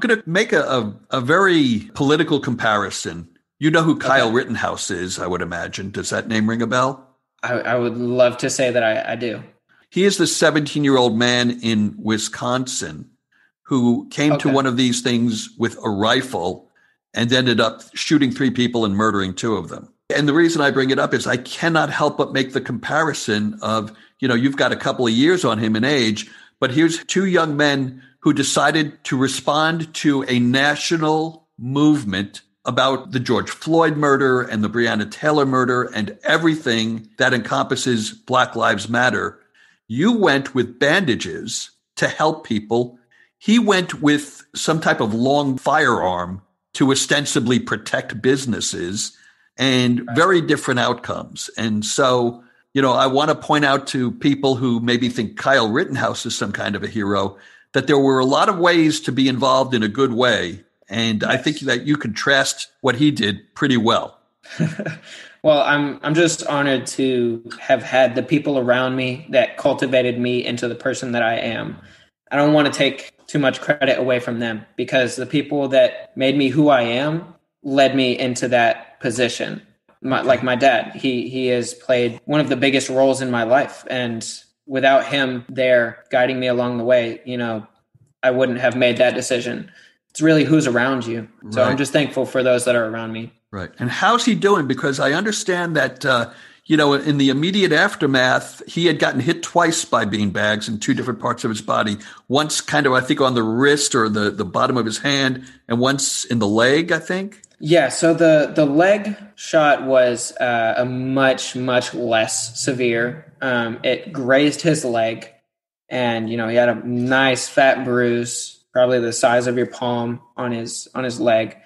going to make a very political comparison. You know who Kyle Rittenhouse is, I would imagine. Does that name ring a bell? I would love to say that I do. He is the 17-year-old man in Wisconsin who came to one of these things with a rifle and ended up shooting 3 people and murdering 2 of them. And the reason I bring it up is I cannot help but make the comparison of, you've got a couple of years on him in age, but here's 2 young men who decided to respond to a national movement about the George Floyd murder and the Breonna Taylor murder and everything that encompasses Black Lives Matter. You went with bandages to help people. He went with some type of long firearm to ostensibly protect businesses, and very different outcomes. And so, I want to point out to people who maybe think Kyle Rittenhouse is some kind of a hero, that there were a lot of ways to be involved in a good way. And I think that you contrast what he did pretty well. Well, I'm just honored to have had the people around me that cultivated me into the person that I am. I don't want to take too much credit away from them, because the people that made me who I am led me into that position. Like my dad, he has played one of the biggest roles in my life. And without him there guiding me along the way, I wouldn't have made that decision. It's really who's around you. So I'm just thankful for those that are around me. Right. And how's he doing? Because I understand that, in the immediate aftermath, he had gotten hit twice by beanbags in 2 different parts of his body. Once kind of, I think, on the wrist or the bottom of his hand, and once in the leg, I think. Yeah. So the leg shot was a much, much less severe. It grazed his leg, and, he had a nice fat bruise, probably the size of your palm on his leg.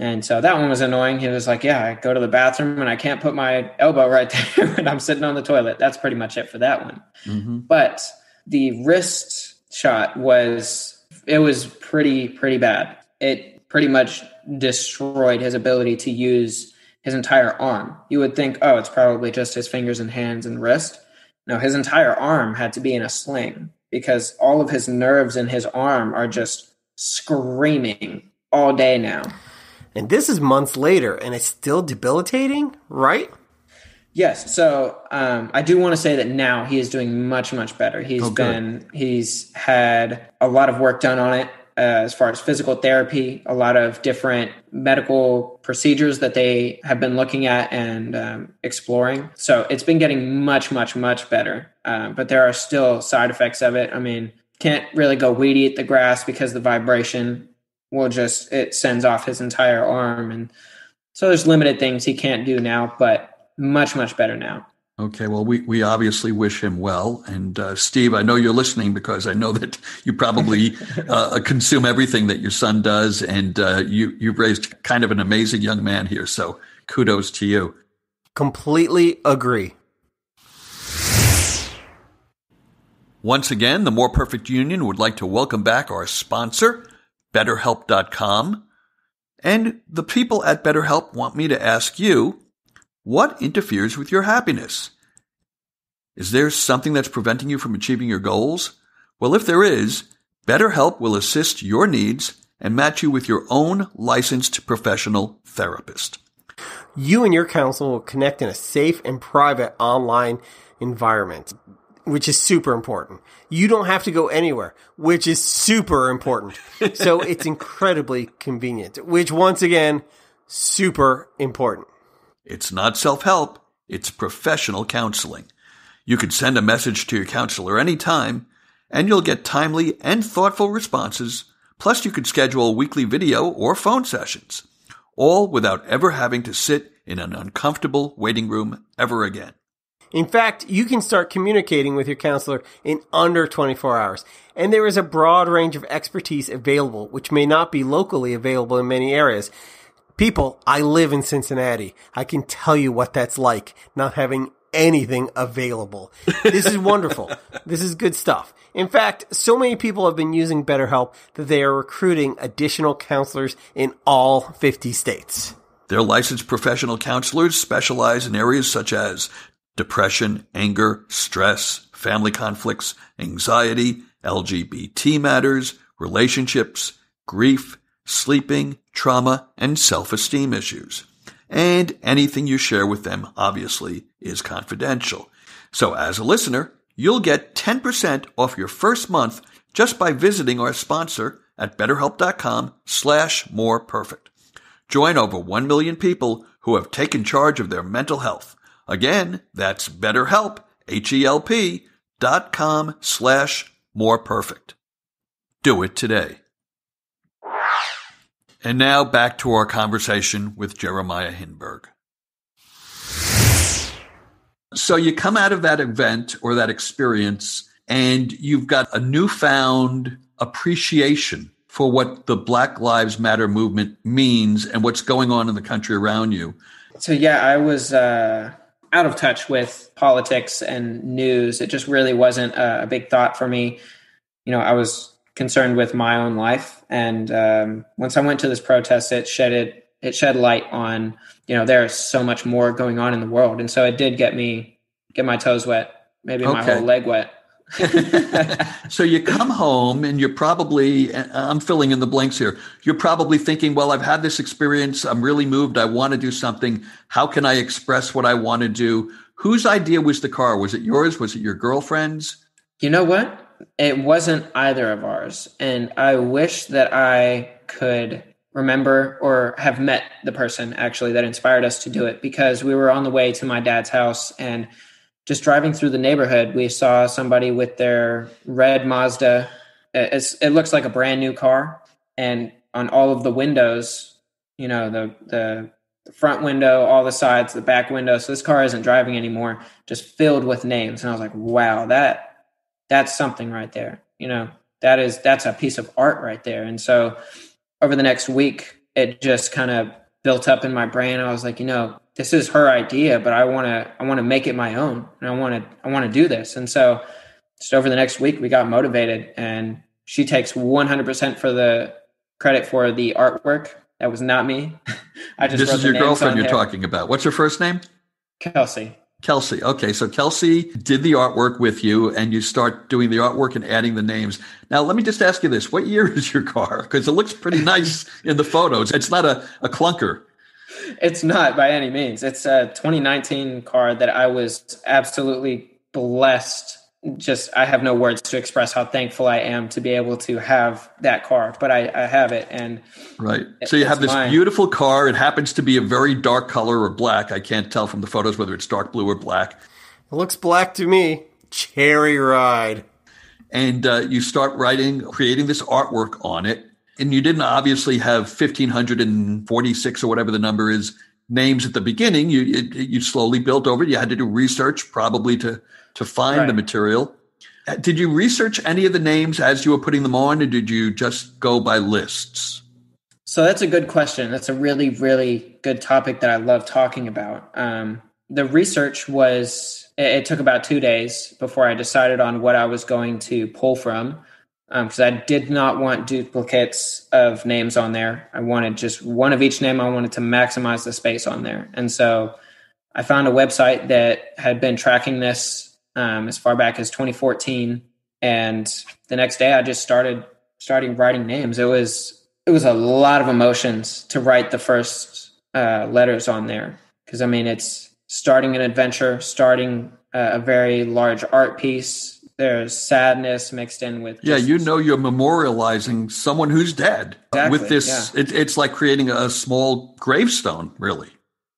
And so that one was annoying. He was like, I go to the bathroom and I can't put my elbow right there when I'm sitting on the toilet. That's pretty much it for that one. Mm-hmm. But the wrist shot was pretty bad. It pretty much destroyed his ability to use his entire arm. You would think, it's probably just his fingers and hands and wrist. No, his entire arm had to be in a sling, because all of his nerves in his arm are just screaming all day now. And this is months later, and it's still debilitating, right? Yes. So I do want to say that now he is doing much, much better. He's had a lot of work done on it, as far as physical therapy, a lot of different medical procedures that they have been looking at and exploring. So it's been getting much, much, much better. But there are still side effects of it. I mean, can't really go weed eat the grass because the vibration it sends off his entire arm. And so there's limited things he can't do now, but much, much better now. Okay, well, we obviously wish him well. And Steve, I know you're listening, because I know that you probably consume everything that your son does, and you've raised kind of an amazing young man here. So kudos to you. Completely agree. Once again, the More Perfect Union would like to welcome back our sponsor, BetterHelp.com. And the people at BetterHelp want me to ask you, what interferes with your happiness? Is there something that's preventing you from achieving your goals? Well, if there is, BetterHelp will assist your needs and match you with your own licensed professional therapist. You and your counselor will connect in a safe and private online environment, which is super important. You don't have to go anywhere, which is super important. So it's incredibly convenient, which once again, super important. It's not self-help, it's professional counseling. You can send a message to your counselor anytime, and you'll get timely and thoughtful responses. Plus, you can schedule weekly video or phone sessions, all without ever having to sit in an uncomfortable waiting room ever again. In fact, you can start communicating with your counselor in under 24 hours. And there is a broad range of expertise available, which may not be locally available in many areas. People, I live in Cincinnati. I can tell you what that's like, not having anything available. This is wonderful. This is good stuff. In fact, so many people have been using BetterHelp that they are recruiting additional counselors in all 50 states. Their licensed professional counselors specialize in areas such as depression, anger, stress, family conflicts, anxiety, LGBT matters, relationships, grief, sleeping, trauma, and self-esteem issues. And anything you share with them, obviously, is confidential. So as a listener, you'll get 10% off your first month just by visiting our sponsor at betterhelp.com/moreperfect. Join over 1 million people who have taken charge of their mental health. Again, that's BetterHelp, HELP.com/moreperfect. Do it today. And now back to our conversation with Jeremiah Hinberg. So you come out of that event or that experience and you've got a newfound appreciation for what the Black Lives Matter movement means and what's going on in the country around you. So yeah, I was out of touch with politics and news. It just really wasn't a big thought for me. You know, I was concerned with my own life. And once I went to this protest, it shed light on, you know, there's so much more going on in the world. And so it did get my toes wet, maybe my whole leg wet. So you come home and you're probably, I'm filling in the blanks here. You're probably thinking, well, I've had this experience. I'm really moved. I want to do something. How can I express what I want to do? Whose idea was the car? Was it yours? Was it your girlfriend's? You know what? It wasn't either of ours. And I wish that I could remember or have met the person actually that inspired us to do it, because we were on the way to my dad's house and just driving through the neighborhood, we saw somebody with their red Mazda. It looks like a brand new car. And on all of the windows, you know, the front window, all the sides, the back window. So this car isn't driving anymore, just filled with names. And I was like, wow, that's something right there. You know, that's a piece of art right there. And so over the next week, it just kind of built up in my brain. I was like, you know, this is her idea, but I want to make it my own, and I want to do this. And so just over the next week, we got motivated, and she takes 100% for the credit for the artwork. That was not me. This is your girlfriend you're talking about. What's her first name? Kelsey. Kelsey. Okay. So Kelsey did the artwork with you, and you start doing the artwork and adding the names. Now, let me just ask you this. What year is your car? Because it looks pretty nice in the photos. It's not a clunker. It's not by any means. It's a 2019 car that I was absolutely blessed. Just, I have no words to express how thankful I am to be able to have that car, but I have it. And right. So you have this beautiful car. It happens to be a very dark color or black. I can't tell from the photos whether it's dark blue or black. It looks black to me. Cherry ride. And you start creating this artwork on it. And you didn't obviously have 1,546 or whatever the number is names at the beginning. You slowly built over it. You had to do research probably to find the material. Did you research any of the names as you were putting them on, or did you just go by lists? So that's a good question. That's a really, really good topic that I love talking about. The research it took about 2 days before I decided on what I was going to pull from. Because I did not want duplicates of names on there. I wanted just one of each name. I wanted to maximize the space on there. And so I found a website that had been tracking this as far back as 2014. And the next day I just started writing names. It was a lot of emotions to write the first letters on there. Because, I mean, it's starting an adventure, starting a very large art piece. There's sadness mixed in with you're memorializing someone who's dead. Exactly, with this. Yeah. It's like creating a small gravestone, really.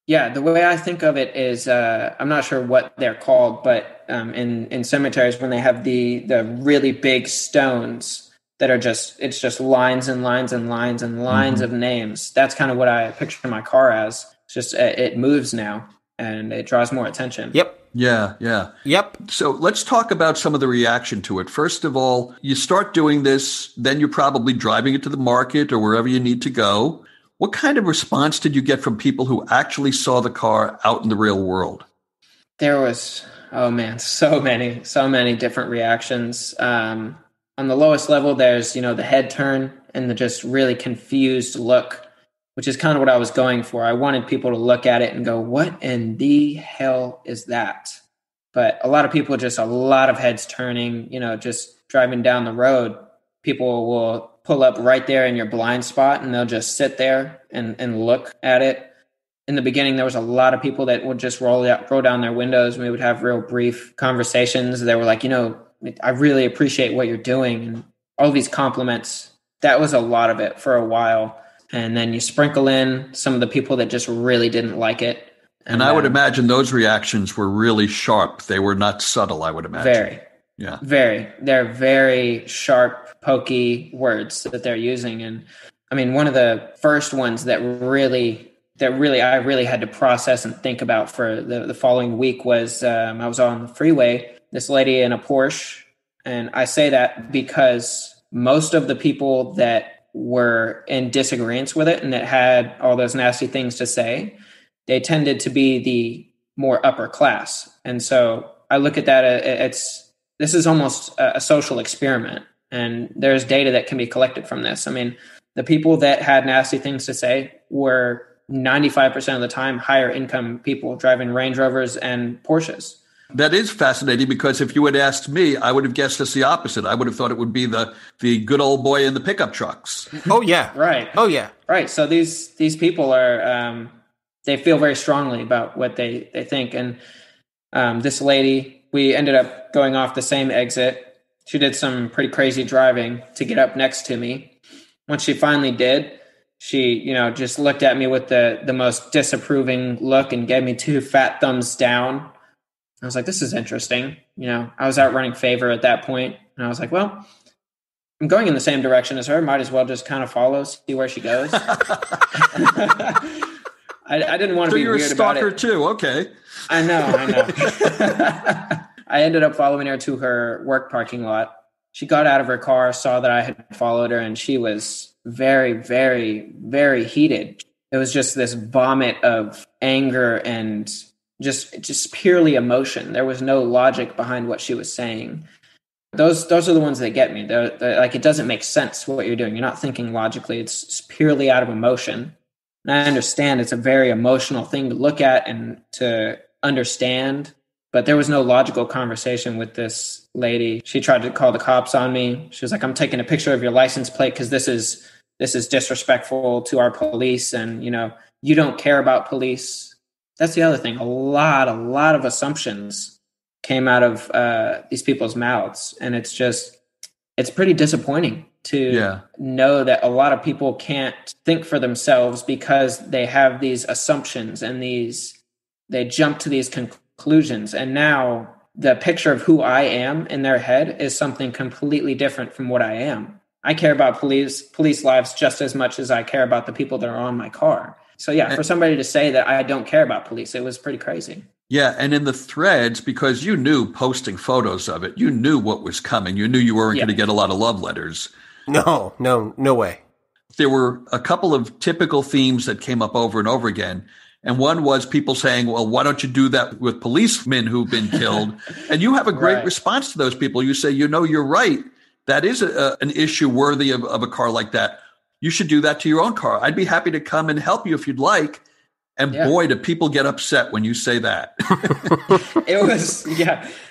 Yeah, the way I think of it is, I'm not sure what they're called, but in cemeteries when they have the really big stones that are it's just lines and lines and lines and lines of names. That's kind of what I picture my car as. It's just it moves now and it draws more attention. Yep. Yeah. Yep. So let's talk about some of the reaction to it. First of all, you start doing this, then you're probably driving it to the market or wherever you need to go. What kind of response did you get from people who actually saw the car out in the real world? There was, so many different reactions. On the lowest level, there's, the head turn and the just really confused look, which is kind of what I was going for. I wanted people to look at it and go, what in the hell is that? But a lot of people, just a lot of heads turning, just driving down the road. People will pull up right there in your blind spot, and they'll just sit there and look at it. In the beginning, there was a lot of people that would just roll down their windows, and we would have real brief conversations. They were like, I really appreciate what you're doing, and all these compliments. That was a lot of it for a while. And then you sprinkle in some of the people that just really didn't like it. And I would imagine those reactions were really sharp. They were not subtle, I would imagine. Very. Yeah. Very. They're very sharp, pokey words that they're using. And I mean, one of the first ones that I really had to process and think about for the following week was I was on the freeway, this lady in a Porsche. And I say that because most of the people that were in disagreement with it and that had all those nasty things to say, they tended to be the more upper class. And so I look at that, this is almost a social experiment. And there's data that can be collected from this. I mean, the people that had nasty things to say were 95% of the time higher income people driving Range Rovers and Porsches. That is fascinating, because if you had asked me, I would have guessed it's the opposite. I would have thought it would be the good old boy in the pickup trucks. Oh, yeah. Right. Oh, yeah. Right. So these people are, they feel very strongly about what they think. And this lady, we ended up going off the same exit. She did some pretty crazy driving to get up next to me. Once she finally did, she, just looked at me with the most disapproving look and gave me 2 fat thumbs down. I was like, this is interesting. I was out running favor at that point, and I was like, well, I'm going in the same direction as her. Might as well just kind of follow, see where she goes. I didn't want to be weird about it. So you're a stalker too. Okay. I know. I ended up following her to her work parking lot. She got out of her car, saw that I had followed her, and she was very, very, very heated. It was just this vomit of anger and just purely emotion. There was no logic behind what she was saying. Those are the ones that get me. They're like, it doesn't make sense what you're doing. You're not thinking logically. It's purely out of emotion. And I understand it's a very emotional thing to look at and to understand, but there was no logical conversation with this lady. She tried to call the cops on me. She was like, I'm taking a picture of your license plate because this is disrespectful to our police, and you don't care about police. That's the other thing. A lot of assumptions came out of these people's mouths. And it's pretty disappointing to know that a lot of people can't think for themselves because they have these assumptions and they jump to these conclusions. And now the picture of who I am in their head is something completely different from what I am. I care about police lives just as much as I care about the people that are on my car. So for somebody to say that I don't care about police, it was pretty crazy. Yeah, and in the threads, because you knew posting photos of it, you knew what was coming. You knew you weren't going to get a lot of love letters. No way. There were a couple of typical themes that came up over and over again. And one was people saying, well, why don't you do that with policemen who've been killed? And you have a great response to those people. You say, you're right. That is an issue worthy of a car like that. You should do that to your own car. I'd be happy to come and help you if you'd like. And boy, do people get upset when you say that.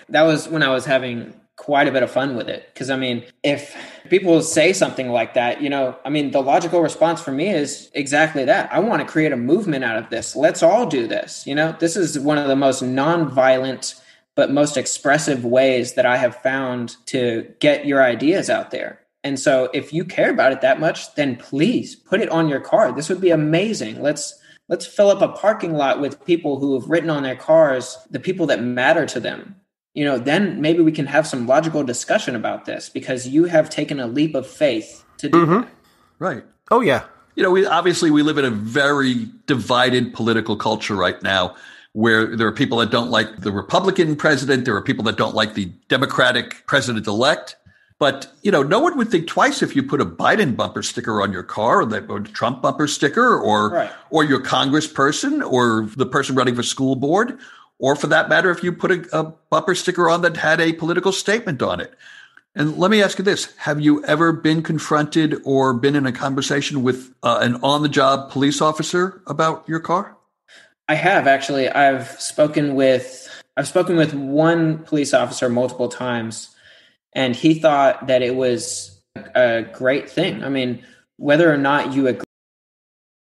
That was when I was having quite a bit of fun with it. Because, I mean, if people say something like that, the logical response for me is exactly that. I want to create a movement out of this. Let's all do this. This is one of the most nonviolent but most expressive ways that I have found to get your ideas out there. And so if you care about it that much, then please put it on your car. This would be amazing. Let's fill up a parking lot with people who have written on their cars, the people that matter to them. Then maybe we can have some logical discussion about this because you have taken a leap of faith to do that. Right. Oh, yeah. We live in a very divided political culture right now, where there are people that don't like the Republican president. There are people that don't like the Democratic president-elect. But, no one would think twice if you put a Biden bumper sticker on your car or the Trump bumper sticker or your congressperson or the person running for school board, or for that matter, if you put a bumper sticker on that had a political statement on it. And let me ask you this. Have you ever been confronted or been in a conversation with an on-the-job police officer about your car? I have, actually. I've spoken with one police officer multiple times. And he thought that it was a great thing. I mean, whether or not you agree